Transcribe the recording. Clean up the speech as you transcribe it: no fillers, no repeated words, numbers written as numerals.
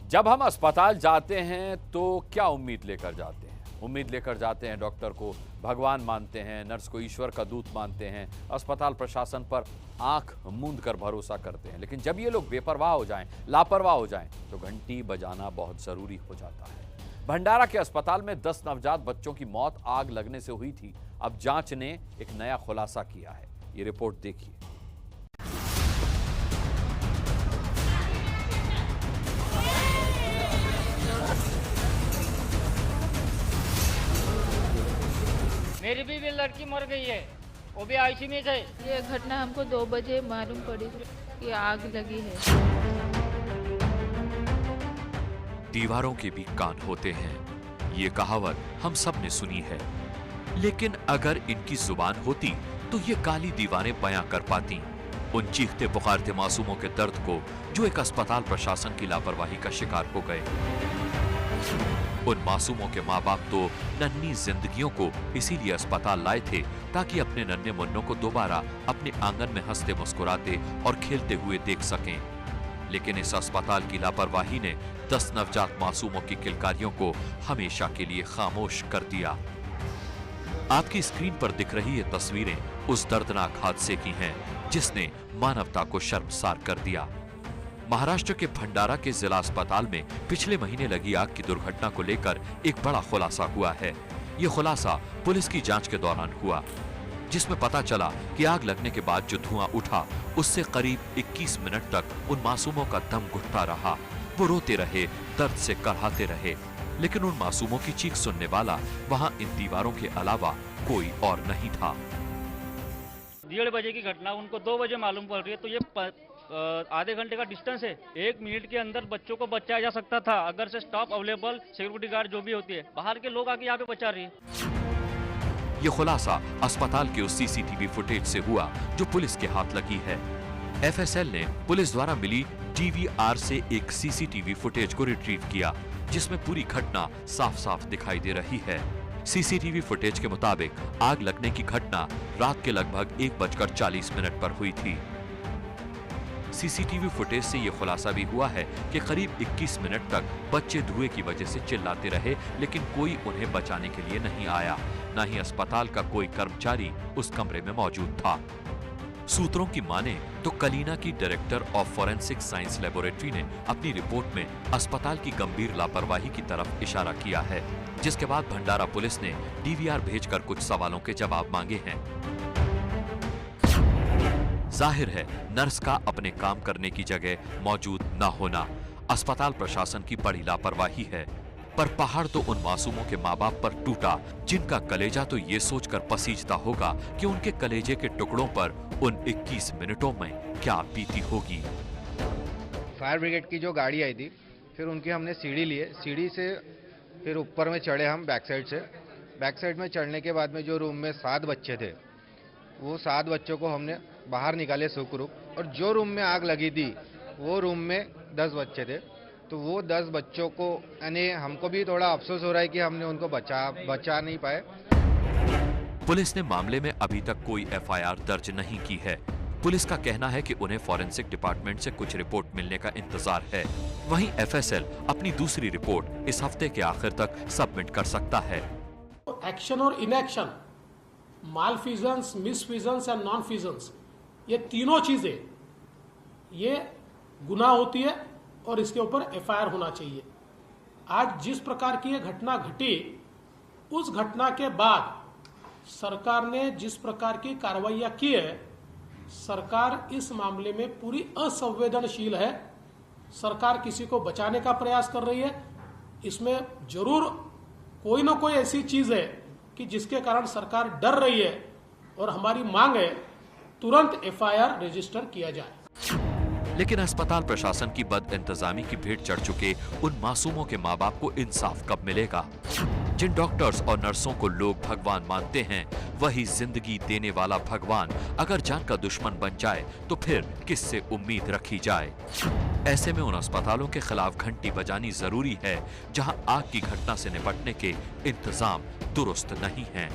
जब हम अस्पताल जाते हैं तो क्या उम्मीद लेकर जाते हैं? उम्मीद लेकर जाते हैं डॉक्टर को भगवान मानते हैं, नर्स को ईश्वर का दूत मानते हैं, अस्पताल प्रशासन पर आंख मूंद कर भरोसा करते हैं। लेकिन जब ये लोग बेपरवाह हो जाएं, लापरवाह हो जाएं, तो घंटी बजाना बहुत जरूरी हो जाता है। भंडारा के अस्पताल में 10 नवजात बच्चों की मौत आग लगने से हुई थी। अब जांच ने एक नया खुलासा किया है। ये रिपोर्ट देखिए। मेरी भी लड़की मर गई है, वो भी आईसीयू में थे। ये घटना हमको 2 बजे मालूम पड़ी कि आग लगी है। दीवारों के भी कान होते हैं, ये कहावत हम सब ने सुनी है। लेकिन अगर इनकी जुबान होती तो ये काली दीवारें बयां कर पाती उन चीखते पुकारते मासूमों के दर्द को जो एक अस्पताल प्रशासन की लापरवाही का शिकार हो गए। उन मासूमों के माँ बाप तो नन्ही जिंदगियों को इसीलिए अस्पताल लाए थे ताकि अपने नन्हे मुन्नों को दोबारा अपने आंगन में हंसते मुस्कुराते और खेलते हुए देख सकें। लेकिन इस अस्पताल की लापरवाही ने 10 नवजात मासूमों की किलकारियों को हमेशा के लिए खामोश कर दिया। आपकी स्क्रीन पर दिख रही ये तस्वीरें उस दर्दनाक हादसे की हैं जिसने मानवता को शर्मसार कर दिया। महाराष्ट्र के भंडारा के जिला अस्पताल में पिछले महीने लगी आग की दुर्घटना को लेकर एक बड़ा खुलासा हुआ है। ये खुलासा पुलिस की जांच के दौरान हुआ, जिसमें पता चला कि आग लगने के बाद जो धुआं उठा उससे करीब 21 मिनट तक उन मासूमों का दम घुटता रहा। वो रोते रहे, दर्द से कराहते रहे, लेकिन उन मासूमों की चीख सुनने वाला वहां इन दीवारों के अलावा कोई और नहीं था। 1:30 बजे की घटना उनको 2 बजे मालूम पड़ रही है, तो ये आधे घंटे का डिस्टेंस है। 1 मिनट के अंदर बच्चों को बचाया जा सकता था अगर से स्टाफ अवेलेबल, सिक्योरिटी गार्ड जो भी होती है, बाहर के लोग आके यहाँ पे बचा रही है। ये खुलासा अस्पताल के उस सीसीटीवी फुटेज से हुआ जो पुलिस के हाथ लगी है। एफएसएल ने पुलिस द्वारा मिली डीवीआर से एक सीसीटीवी फुटेज को रिट्रीव किया जिसमें पूरी घटना साफ साफ दिखाई दे रही है। सीसीटीवी फुटेज के मुताबिक आग लगने की घटना रात के लगभग 1:40 पर हुई थी। सीसीटीवी फुटेज से यह खुलासा भी हुआ है कि करीब 21 मिनट तक बच्चे धुएं की वजह से चिल्लाते रहे, लेकिन कोई उन्हें बचाने के लिए नहीं आया। न ही अस्पताल का कोई कर्मचारी उस कमरे में मौजूद था। सूत्रों की माने तो कलीना की director of forensic science laboratory ने अपनी रिपोर्ट में अस्पताल की गंभीर लापरवाही की तरफ इशारा किया है, जिसके बाद भंडारा पुलिस ने डीवीआर भेजकर कुछ सवालों के जवाब मांगे हैं। जाहिर है नर्स का अपने काम करने की जगह मौजूद न होना अस्पताल प्रशासन की बड़ी लापरवाही है, पर पहाड़ तो उन मासूमों के माँ बाप पर टूटा जिनका कलेजा तो ये सोचकर पसीजता होगा कि उनके कलेजे के टुकड़ों पर उन 21 मिनटों में क्या बीती होगी। फायर ब्रिगेड की जो गाड़ी आई थी, फिर उनकी हमने सीढ़ी लिए, सीढ़ी से फिर ऊपर में चढ़े हम बैक साइड से। बैक साइड में चढ़ने के बाद में जो रूम में 7 बच्चे थे, वो 7 बच्चों को हमने बाहर निकाले सुखरूप, और जो रूम में आग लगी थी वो रूम में 10 बच्चे थे। तो वो 10 बच्चों को, यानी हमको भी थोड़ा अफसोस हो रहा है कि हमने उनको बचा नहीं पाए। पुलिस ने मामले में अभी तक कोई एफआईआर दर्ज नहीं की है। पुलिस का कहना है कि उन्हें फॉरेंसिक डिपार्टमेंट से कुछ रिपोर्ट मिलने का इंतजार है। वहीं एफएसएल अपनी दूसरी रिपोर्ट इस हफ्ते के आखिर तक सबमिट कर सकता है। एक्शन और इनएक्शन, मालफिजन्स, मिसफिजन्स या नॉन फिजन्स, ये तीनों चीजें ये गुनाह होती है और इसके ऊपर एफआईआर होना चाहिए। आज जिस प्रकार की ये घटना घटी, उस घटना के बाद सरकार ने जिस प्रकार की कार्रवाइयां की है, सरकार इस मामले में पूरी असंवेदनशील है। सरकार किसी को बचाने का प्रयास कर रही है। इसमें जरूर कोई ना कोई ऐसी चीज है कि जिसके कारण सरकार डर रही है, और हमारी मांग है तुरंत एफआईआर रजिस्टर किया जाए। लेकिन अस्पताल प्रशासन की बद इंतजामी की भेंट चढ़ चुके उन मासूमों के माँ बाप को इंसाफ कब मिलेगा? जिन डॉक्टर्स और नर्सों को लोग भगवान मानते हैं, वही जिंदगी देने वाला भगवान अगर जान का दुश्मन बन जाए तो फिर किससे उम्मीद रखी जाए? ऐसे में उन अस्पतालों के खिलाफ घंटी बजानी जरूरी है जहां आग की घटना से निपटने के इंतजाम दुरुस्त नहीं हैं।